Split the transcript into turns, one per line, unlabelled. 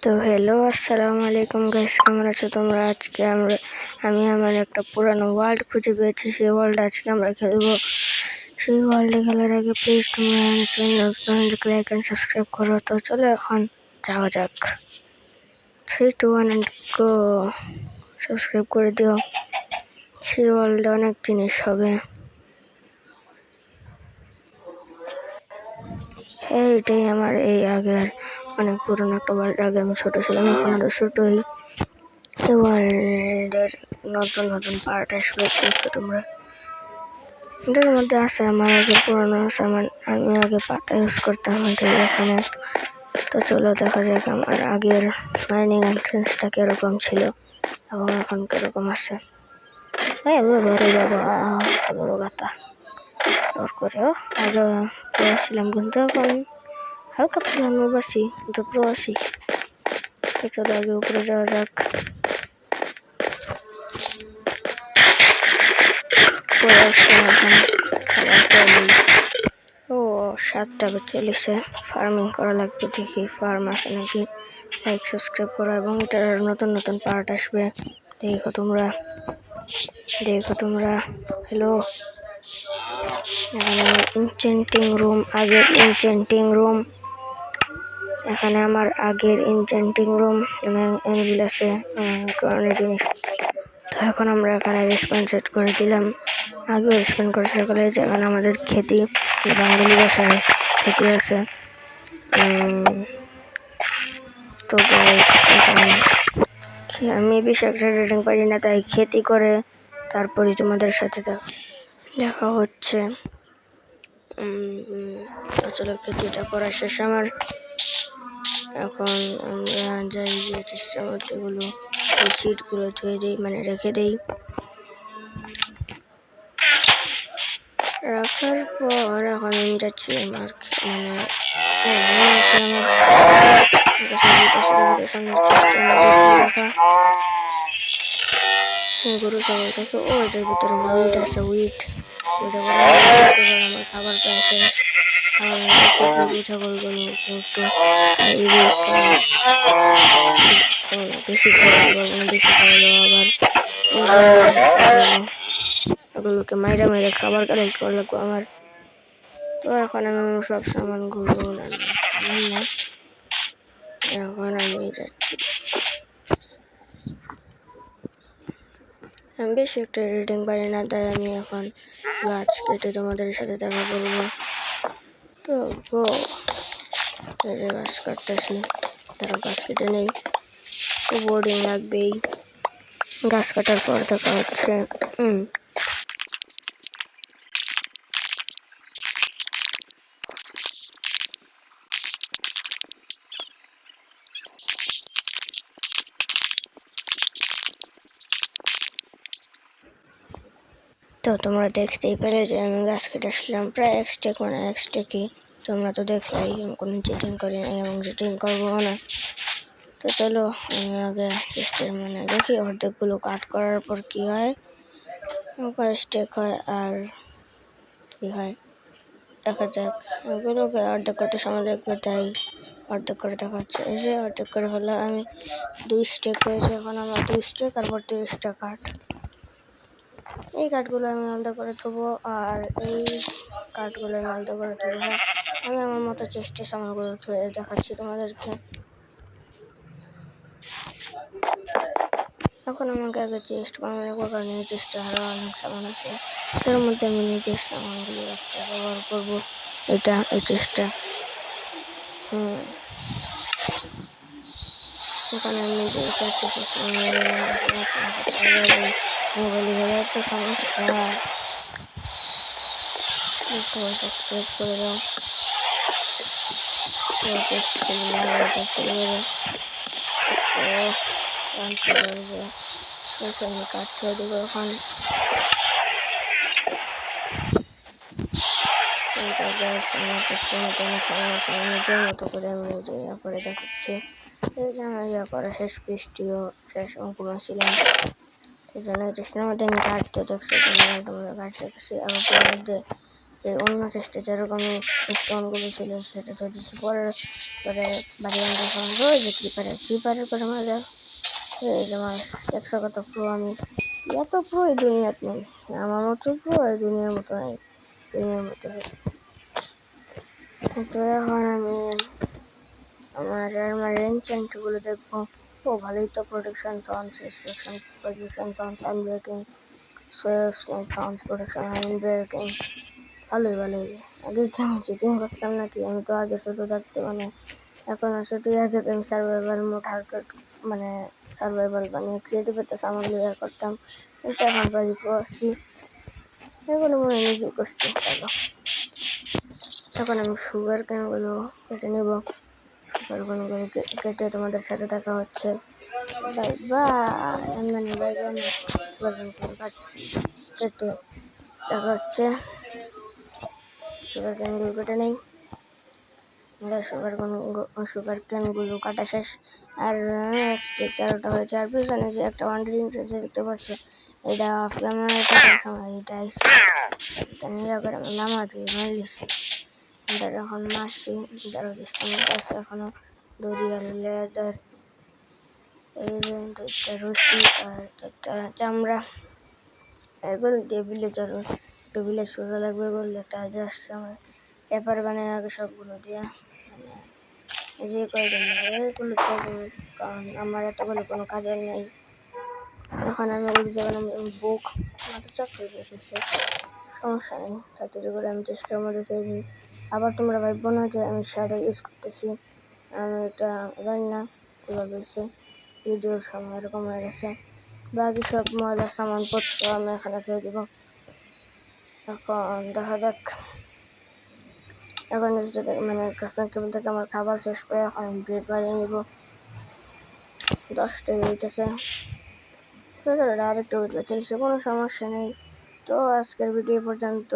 তো হ্যালো, আসসালামু আলাইকুম গাইস, কেমন আছো তোমরা? আজকে আমি আমার একটা পুরানো ওয়ার্ল্ড খুঁজে পেয়েছি। সেই ওয়ার্ল্ড আজকে আমরা খেলবো। সেই ওয়ার্ল্ডে খেলার আগে প্লিজ তোমরা চ্যানেলকে লাইক অ্যান্ড সাবস্ক্রাইব করো। তো চলো এখন যাওয়া যাক। 3, 2, 1 and গো। সাবস্ক্রাইব করে দিও। সেই ওয়ার্ল্ডে অনেক জিনিস হবে। এইটাই আমার এই আগের অনেক পুরনো একটা ওয়ার্ল্ড। আগে আমি ছোট ছিলাম, এখন আরো ছোটই। এই ওয়ার্ল্ডের নতুন নতুন পার্ট আসবে, দেখো তোমরা। এটার মধ্যে আছে আমার আগে পুরনো আছে, আমি আগে পাতা ইউজ করতাম এখানে। তো চলো দেখা যাক আমার আগের মাইনিং এন্ট্রেন্সটা কিরকম ছিল এবং এখন কিরকম আছে। বাবা এত বড় গাতা ডর করেও আগে প্রবাসিলাম, কিন্তু এখন হালকা পাতলা নবাসি, কিন্তু প্রবাসী। তো চলো আগে উপরে যাওয়া যাক। ও 7টা চলেছে। ফার্মিং করা লাগবে, দেখি ফার্ম আছে নাকি। লাইক সাবস্ক্রাইব করো এবং এটার নতুন নতুন পার্ট আসবে। দেখো তোমরা হ্যালো, এখানে আমার ইনচেন্টিং রুম, আগের ইনচেন্টিং রুম। এখানে আমার আগের ইনচেন্টিং রুম এনভিল আছে, অনেক জিনিস। তো এখন আমরা এখানে রেসপন্স সেট করে দিলাম। আগেও রেসপন্স করে সকালে, যেখানে আমাদের খেতি, বাঙালি ভাষায় খেতি আছে। তো গাইস এখন আমি বেশি একটা রেটিং পারি না, তাই খেতি করে তারপরে তোমাদের সাথে দেখা হচ্ছে। চলো খেতিটা করা শেষ আমার। এখন আমরা যাই গিয়ে চেষ্টার মধ্যে এই সিটগুলো ধুয়ে দিই, মানে রেখে দিই। রাখার পর এখন আমি যাচ্ছি আমার গরু ছাগল থাকে। ও এটার ভিতরে উইট আছে, আমার খাবার প্রায় শেষ। গরু ছাগলগুলো একটু বেশি খাওয়া আবার ওগুলোকে মাইরা খাবার কালেক্ট করা লাগবো আমার। তো এখন আমি সব সামানগুলো এখন আমি যাচ্ছি। আমি বেশি একটা রিডিং পারি না, তাই আমি এখন গাছ কেটে তোমাদের সাথে দেখা করবো। তো গো, গাছ কাটতেছি, তারা গাছ কেটে নেই। বোর্ডিং লাগবেই। গাছ কাটার পর দেখা হচ্ছে। তো তোমরা দেখতেই পেলে যে আমি গাছ কেটে আসলাম প্রায় এক্সটেকই। তোমরা তো দেখলাই আমি কোনো চিটিং করি নাই এবং চিটিং করবো না। তো চলো আমি আগে চেষ্টার দেখি অর্ধেকগুলো কাট করার পর কি হয়, কয় স্টেক হয় আর কি হয় দেখা যাক। ওগুলোকে অর্ধেক করতে সময় লাগবে, তাই অর্ধেক করে দেখা হচ্ছে। এই যে অর্ধেক করে হলো, আমি 2 স্টেক হয়েছে। এখন আমার 2 স্টেক আর 32টা কাঠ। এই কাঠগুলো আমি আলাদা করে দেবো আর এই কাঠগুলো আমি আলাদা করে দেবো। আমি আমার মতো চেষ্টা সামানগুলো ধুয়ে দেখাচ্ছি তোমাদেরকে। এখন আমাকে আগে চেস্ট বানানো লাগবে, কারণ এই চেস্টে আরও অনেক সামান আছে। তার মধ্যে আমি নিজের সামানগুলো রাখতে ব্যবহার করবো। এই চেস্টটা এখানে আমি 4টে চেষ্টা মোবাইল গেলে এত সমস্যা। সাবস্ক্রাইব করে দাও। আমি কাটতে দেবো এখন। আমার চেষ্টার মতো অনেক সময় আছে, আমি নিজের মতো করে আমি নিজে করে দেখাচ্ছি। এই যে আমার করা শেষ, বৃষ্টিও শেষ, ঘুমাচ্ছিলাম। সেই জন্য চেষ্টার মধ্যে আমি কাটতে দেখছি, তোমরা কাটতে দেখছি। আবার মধ্যে যে অন্য চেষ্টা যেরকম স্টোনগুলো ছিল সেটা তো দিচ্ছি পরে বাড়ি আনতে সময় রয়েছে ক্রিপারের পরে মজা এই যে আমার দেখছো কত প্রো আমি, এত প্রো এই দুনিয়াত নেই, আমার মতো প্রো এই দুনিয়ার মতো নেই, দুনিয়ার মতো তো এখন আমি আমার এনচেন্টগুলো দেখবো। ও ভালোই তো প্রোটেকশন তো আনছে, প্রোটেকশন তো আনছে, আনব্রেকিং স্নেক তো আনছে, প্রোটেকশন আনব্রেকিং ভালোই। আগে কি আমি চিটিং করতাম নাকি? আমি তো আগে শুধু থাকতে মানে এখন শুধু আগে তো আমি সার্ভাইভাল মোড হার্কেট মানে সার্ভাইভাল মানে ক্রিয়েটিভিতে সামানগুলো করতাম, কিন্তু এখন বাড়ি আসছি এগুলো মনে নিজেই করছি। ভালো, এখন আমি সুগার ক্যানগুলো কেটে নেব, সুগার ক্যানগুলো কেটে তোমাদের সাথে দেখা হচ্ছে। বাই বাই, মানে বাই বাই না, সুগার ক্যানগুলো কেটে দেখা হচ্ছে। সুগার ক্যানগুলো কেটে নেই, সুগার ক্যানগুলো কাটা শেষ। আর স্টিক 13টা হয়েছে, আর পিছনে যে একটা ওয়ান্ডারিং ট্রেজার দেখতে পাচ্ছ, এটা ফ্লেমার থাকার সময় এটা এসে করে আমি নামা দিয়ে মারলিছি, এটা এখন মারছি। যারা ডিস্টার্ব আছে এখনো দরিয়াল লেদার, এই যে দুইটা রশি আর দুইটা চামড়া, এগুলো দিয়ে ভিলেজ সোজা লাগবে বললে একটা আইডিয়া আসছে আমার। পেপার বানিয়ে আগে সবগুলো দিয়ে যে কয়দিন এগুলো কারণ আমার এতগুলো কোনো কাজের নেই। এখন আমি ওগুলো যখন আমি বুক আমার চাকরি রেখেছি, সমস্যা নেই, তাড়াতাড়ি করে আমি চেষ্টার মধ্যে তৈরি। আবার তোমরা ভাববো না যে আমি শ্যাডো ইউজ করতেছি, আমি এটা জানি না কীভাবে হয়েছে, ভিডিওর সময় এরকম হয়ে গেছে। বাকি সব ময়লা সামানপত্র আমি এখানে ধুয়ে দিব। এখন দেখা যাক, এখন মানে ক্রাফটিং টেবিল থেকে আমার খাবার শেষ করে এখন আমি ব্রেড বানিয়ে নিব। 10টা দিতেছে, আরেকটু চলছে, কোনো সমস্যা নেই। তো আজকের ভিডিও পর্যন্ত।